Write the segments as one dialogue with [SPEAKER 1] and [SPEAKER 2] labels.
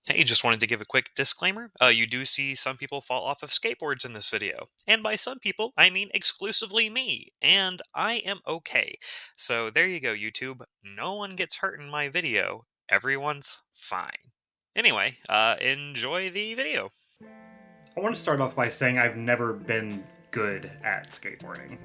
[SPEAKER 1] Hey, just wanted to give a quick disclaimer. You do see some people fall off of skateboards in this video. And by some people, I mean exclusively me. And I am okay. So there you go, YouTube. No one gets hurt in my video. Everyone's fine. Anyway, enjoy the video.
[SPEAKER 2] I want to start off by saying I've never been good at skateboarding.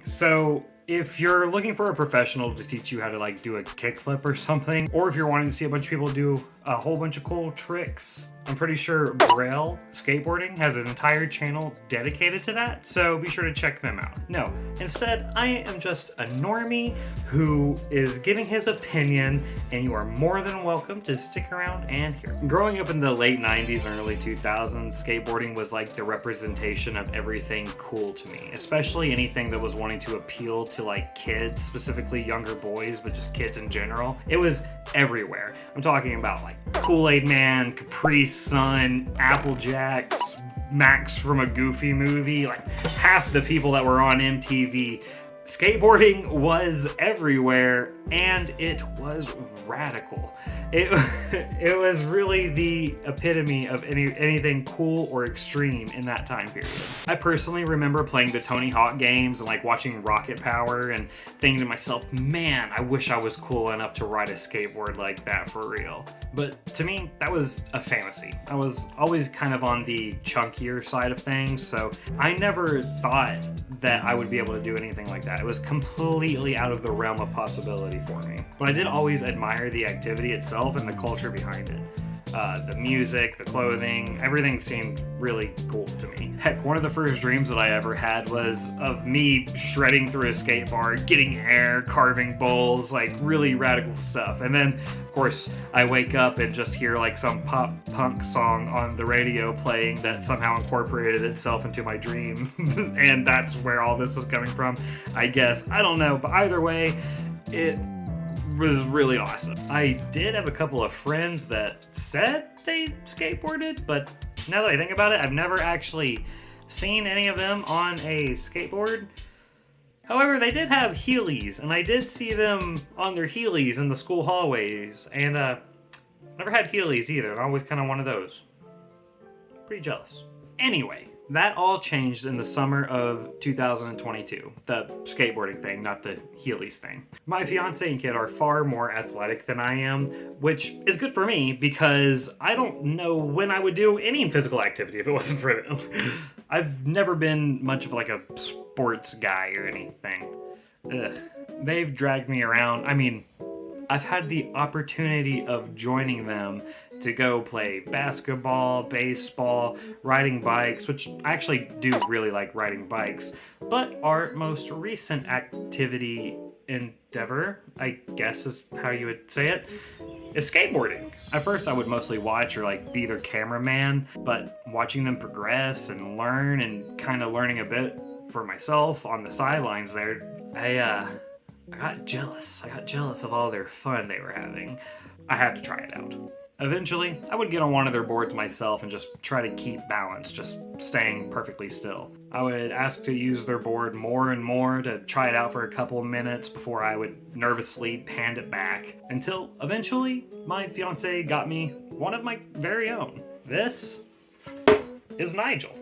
[SPEAKER 2] So, if you're looking for a professional to teach you how to do a kickflip or something, or if you're wanting to see a bunch of people do a whole bunch of cool tricks, I'm pretty sure Braille Skateboarding has an entire channel dedicated to that, so be sure to check them out. No, instead, I am just a normie who is giving his opinion, and you are more than welcome to stick around and hear. Growing up in the late 90s and early 2000s, skateboarding was like the representation of everything cool to me, especially anything that was wanting to appeal to kids, specifically younger boys, but just kids in general. It was everywhere. I'm talking about Kool-Aid Man, Capri Sun, Apple Jacks, Max from a Goofy movie, half the people that were on MTV. Skateboarding was everywhere, and it was radical. It was really the epitome of anything cool or extreme in that time period. I personally remember playing the Tony Hawk games and watching Rocket Power and thinking to myself, man, I wish I was cool enough to ride a skateboard like that for real. But to me, that was a fantasy. I was always kind of on the chunkier side of things, so I never thought that I would be able to do anything like that. It was completely out of the realm of possibility for me. But I did always admire the activity itself and the culture behind it. The music, the clothing, everything seemed really cool to me. Heck, one of the first dreams that I ever had was of me shredding through a skate bar, getting air, carving bowls, really radical stuff. And then, of course, I wake up and just hear some pop punk song on the radio playing that somehow incorporated itself into my dream. And that's where all this is coming from, I guess. I don't know, but either way, it was really awesome. I did have a couple of friends that said they skateboarded, but now that I think about it, I've never actually seen any of them on a skateboard. However, they did have Heelys, and I did see them on their Heelys in the school hallways, and never had Heelys either, and I always kind of wanted those. Pretty jealous. Anyway, that all changed in the summer of 2022. The skateboarding thing, not the Heelys thing. My fiance and kid are far more athletic than I am, which is good for me because I don't know when I would do any physical activity if it wasn't for them. I've never been much of a sports guy or anything. Ugh. They've dragged me around. I mean, I've had the opportunity of joining them to go play basketball, baseball, riding bikes, which I actually do really like riding bikes. But our most recent activity endeavor, I guess is how you would say it, is skateboarding. At first I would mostly watch or be their cameraman, but watching them progress and learn and kind of learning a bit for myself on the sidelines there, I got jealous. I got jealous of all their fun they were having. I had to try it out. Eventually, I would get on one of their boards myself and just try to keep balance, just staying perfectly still. I would ask to use their board more and more to try it out for a couple of minutes before I would nervously hand it back, until eventually my fiance got me one of my very own. This is Nigel.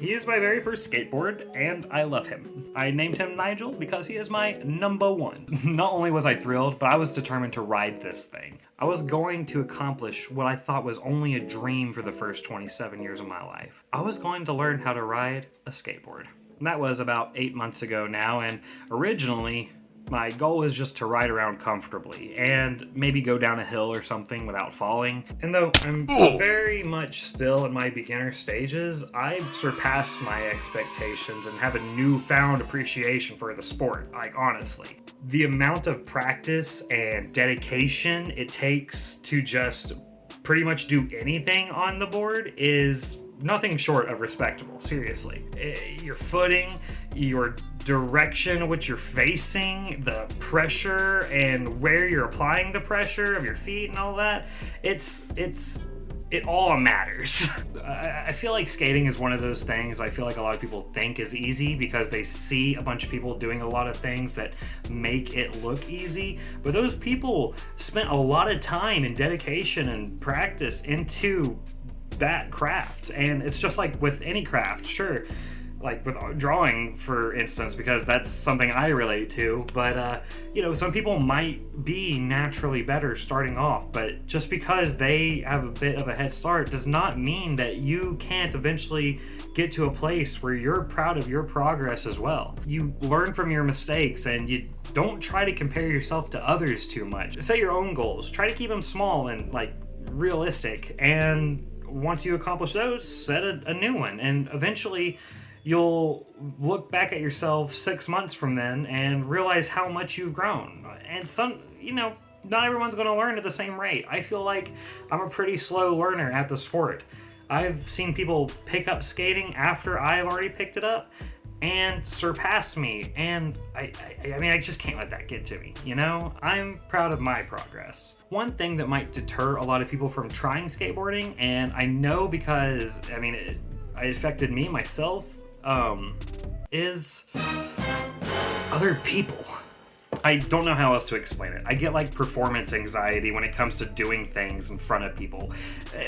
[SPEAKER 2] He is my very first skateboard, and I love him. I named him Nigel because he is my number one. Not only was I thrilled, but I was determined to ride this thing. I was going to accomplish what I thought was only a dream for the first 27 years of my life. I was going to learn how to ride a skateboard. And that was about 8 months ago now, and originally, my goal was just to ride around comfortably and maybe go down a hill or something without falling. And though I'm very much still in my beginner stages, I've surpassed my expectations and have a newfound appreciation for the sport, honestly. The amount of practice and dedication it takes to just pretty much do anything on the board is nothing short of respectable, seriously. Your footing, your direction which you're facing, the pressure, and where you're applying the pressure of your feet and all that. It all matters. I feel like skating is one of those things I feel like a lot of people think is easy because they see a bunch of people doing a lot of things that make it look easy. But those people spent a lot of time and dedication and practice into that craft. And it's just like with any craft, sure, like with drawing, for instance, because that's something I relate to. But some people might be naturally better starting off, but just because they have a bit of a head start does not mean that you can't eventually get to a place where you're proud of your progress as well. You learn from your mistakes, and you don't try to compare yourself to others too much. Set your own goals. Try to keep them small and like realistic, and once you accomplish those, set a new one, and eventually you'll look back at yourself 6 months from then and realize how much you've grown. And not everyone's going to learn at the same rate. I feel like I'm a pretty slow learner at the sport. I've seen people pick up skating after I've already picked it up and surpass me, and I just can't let that get to me, I'm proud of my progress. One thing that might deter a lot of people from trying skateboarding, and I know because it affected me myself, is other people. I don't know how else to explain it. I get like performance anxiety when it comes to doing things in front of people.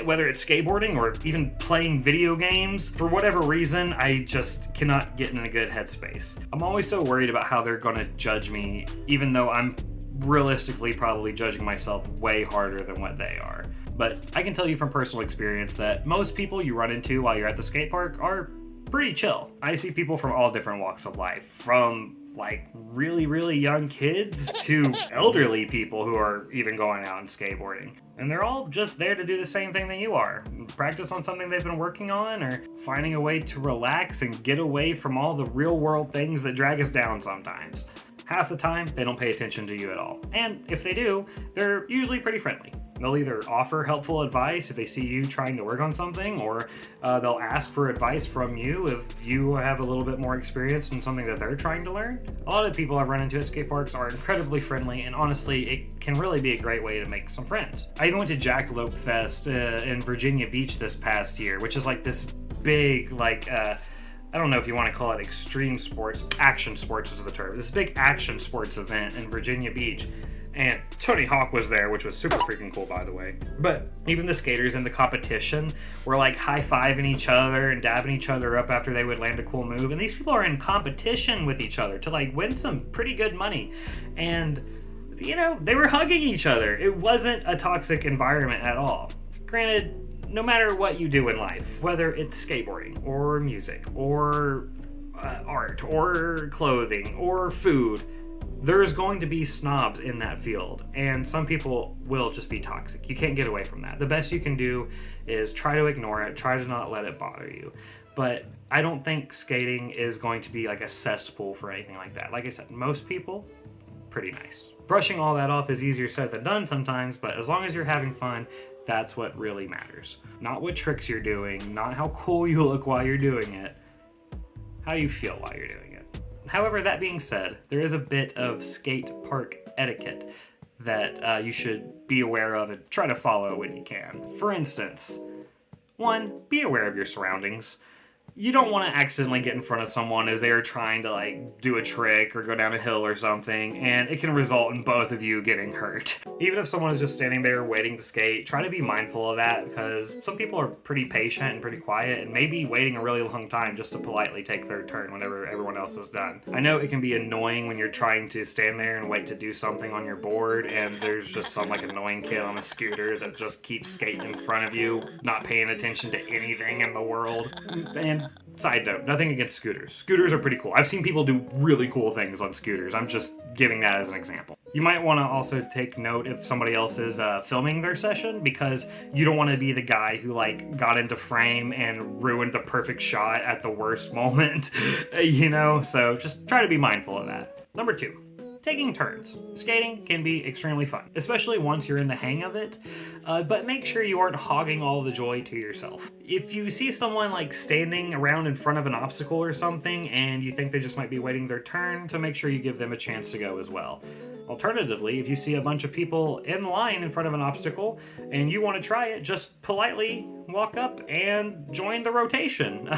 [SPEAKER 2] Whether it's skateboarding or even playing video games, for whatever reason, I just cannot get in a good headspace. I'm always so worried about how they're gonna judge me, even though I'm realistically probably judging myself way harder than what they are. But I can tell you from personal experience that most people you run into while you're at the skate park are pretty chill. I see people from all different walks of life, from like really, really young kids to elderly people who are even going out and skateboarding. And they're all just there to do the same thing that you are. Practice on something they've been working on, or finding a way to relax and get away from all the real world things that drag us down sometimes. Half the time, they don't pay attention to you at all. And if they do, they're usually pretty friendly. They'll either offer helpful advice if they see you trying to work on something, or they'll ask for advice from you if you have a little bit more experience in something that they're trying to learn. A lot of people I've run into at skate parks are incredibly friendly, and honestly, it can really be a great way to make some friends. I even went to Jackalope Fest in Virginia Beach this past year, which is like this big, I don't know if you want to call it extreme sports, action sports is the term. This big action sports event in Virginia Beach. And Tony Hawk was there, which was super freaking cool, by the way. But even the skaters in the competition were like high-fiving each other and dabbing each other up after they would land a cool move. And these people are in competition with each other to like win some pretty good money. And, they were hugging each other. It wasn't a toxic environment at all. Granted, no matter what you do in life, whether it's skateboarding or music or art or clothing or food, there's going to be snobs in that field, and some people will just be toxic. You can't get away from that. The best you can do is try to ignore it, try to not let it bother you. But I don't think skating is going to be like a cesspool for anything like that. Like I said, most people, pretty nice. Brushing all that off is easier said than done sometimes, but as long as you're having fun, that's what really matters. Not what tricks you're doing, not how cool you look while you're doing it, how you feel while you're doing it. However, that being said, there is a bit of skate park etiquette that you should be aware of and try to follow when you can. For instance, 1, be aware of your surroundings. You don't want to accidentally get in front of someone as they are trying to like do a trick or go down a hill or something, and it can result in both of you getting hurt. Even if someone is just standing there waiting to skate, try to be mindful of that, because some people are pretty patient and pretty quiet and maybe waiting a really long time just to politely take their turn whenever everyone else is done. I know it can be annoying when you're trying to stand there and wait to do something on your board and there's just some like annoying kid on a scooter that just keeps skating in front of you, not paying attention to anything in the world. And side note, nothing against scooters. Scooters are pretty cool. I've seen people do really cool things on scooters. I'm just giving that as an example. You might want to also take note if somebody else is filming their session, because you don't want to be the guy who like got into frame and ruined the perfect shot at the worst moment, So just try to be mindful of that. Number 2, taking turns. Skating can be extremely fun, especially once you're in the hang of it, but make sure you aren't hogging all the joy to yourself. If you see someone like standing around in front of an obstacle or something and you think they just might be waiting their turn, so make sure you give them a chance to go as well. Alternatively, if you see a bunch of people in line in front of an obstacle and you want to try it, just politely walk up and join the rotation.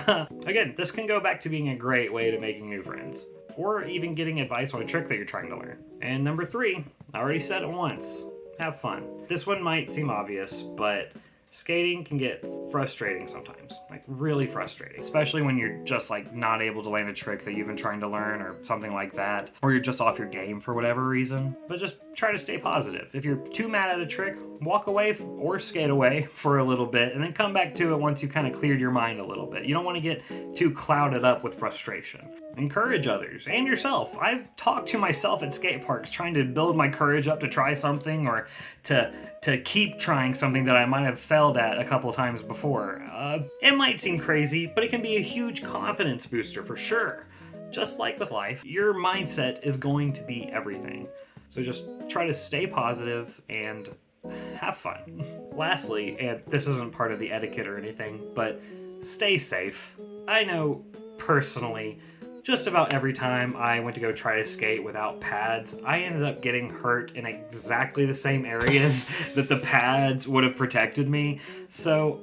[SPEAKER 2] Again, this can go back to being a great way to making new friends, or even getting advice on a trick that you're trying to learn. And number 3, I already said it once, have fun. This one might seem obvious, but skating can get frustrating sometimes, like really frustrating, especially when you're just like not able to land a trick that you've been trying to learn or something like that, or you're just off your game for whatever reason. But just try to stay positive. If you're too mad at a trick, walk away or skate away for a little bit and then come back to it once you kind of cleared your mind a little bit. You don't want to get too clouded up with frustration. Encourage others and yourself. I've talked to myself at skate parks trying to build my courage up to try something or to keep trying something that I might have failed at a couple times before. It might seem crazy, but it can be a huge confidence booster for sure. Just like with life, your mindset is going to be everything. So just try to stay positive and have fun. Lastly, and this isn't part of the etiquette or anything, but stay safe. I know personally, just about every time I went to go try to skate without pads, I ended up getting hurt in exactly the same areas that the pads would have protected me. So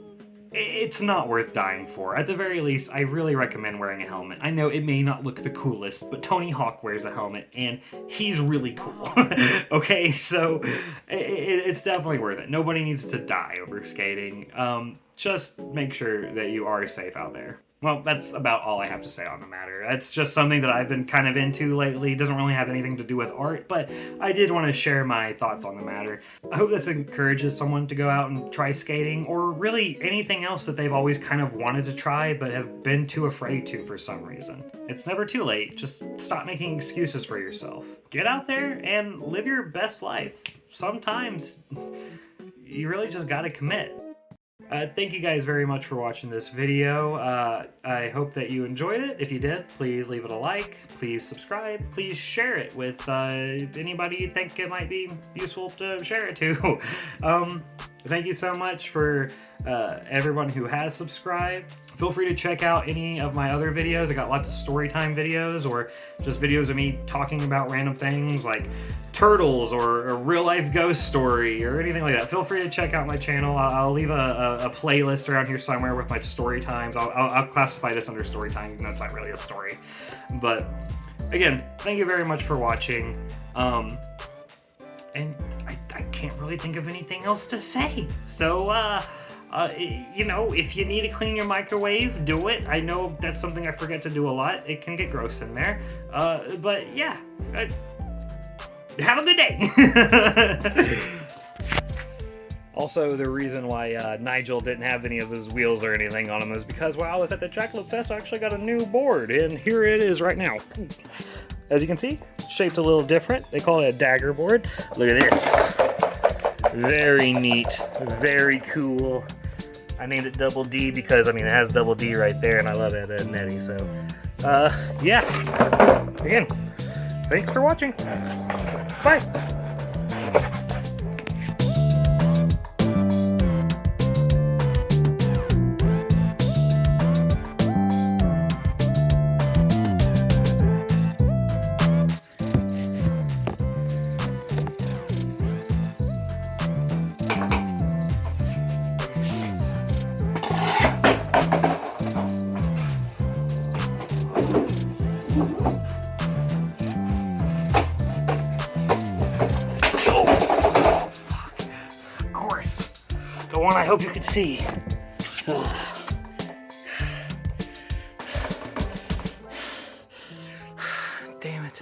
[SPEAKER 2] it's not worth dying for. At the very least, I really recommend wearing a helmet. I know it may not look the coolest, but Tony Hawk wears a helmet, and he's really cool. Okay, so it's definitely worth it. Nobody needs to die over skating. Just make sure that you are safe out there. Well, that's about all I have to say on the matter. That's just something that I've been kind of into lately. It doesn't really have anything to do with art, but I did want to share my thoughts on the matter. I hope this encourages someone to go out and try skating, or really anything else that they've always kind of wanted to try but have been too afraid to for some reason. It's never too late. Just stop making excuses for yourself. Get out there and live your best life. Sometimes you really just gotta commit. Thank you guys very much for watching this video. I hope that you enjoyed it. If you did, please leave it a like, please subscribe, please share it with anybody you think it might be useful to share it to. Thank you so much for everyone who has subscribed. Feel free to check out any of my other videos. I got lots of storytime videos or just videos of me talking about random things like turtles or a real life ghost story or anything like that. Feel free to check out my channel. I'll leave a playlist around here somewhere with my story times. I'll classify this under story time. That's not really a story. But again, thank you very much for watching. And I can't really think of anything else to say. So, you know, if you need to clean your microwave, do it. I know that's something I forget to do a lot. It can get gross in there. But yeah, have a good day. Also, the reason why Nigel didn't have any of his wheels or anything on him is because while I was at the Jackalope Fest, I actually got a new board, and here it is right now. As you can see, it's shaped a little different. They call it a dagger board. Look at this. Very neat, very cool. I named it Double D because, I mean, it has Double D right there, and I love it, Nettie, so, yeah. Again, thanks for watching. Bye. The one I hope you could see. Damn it.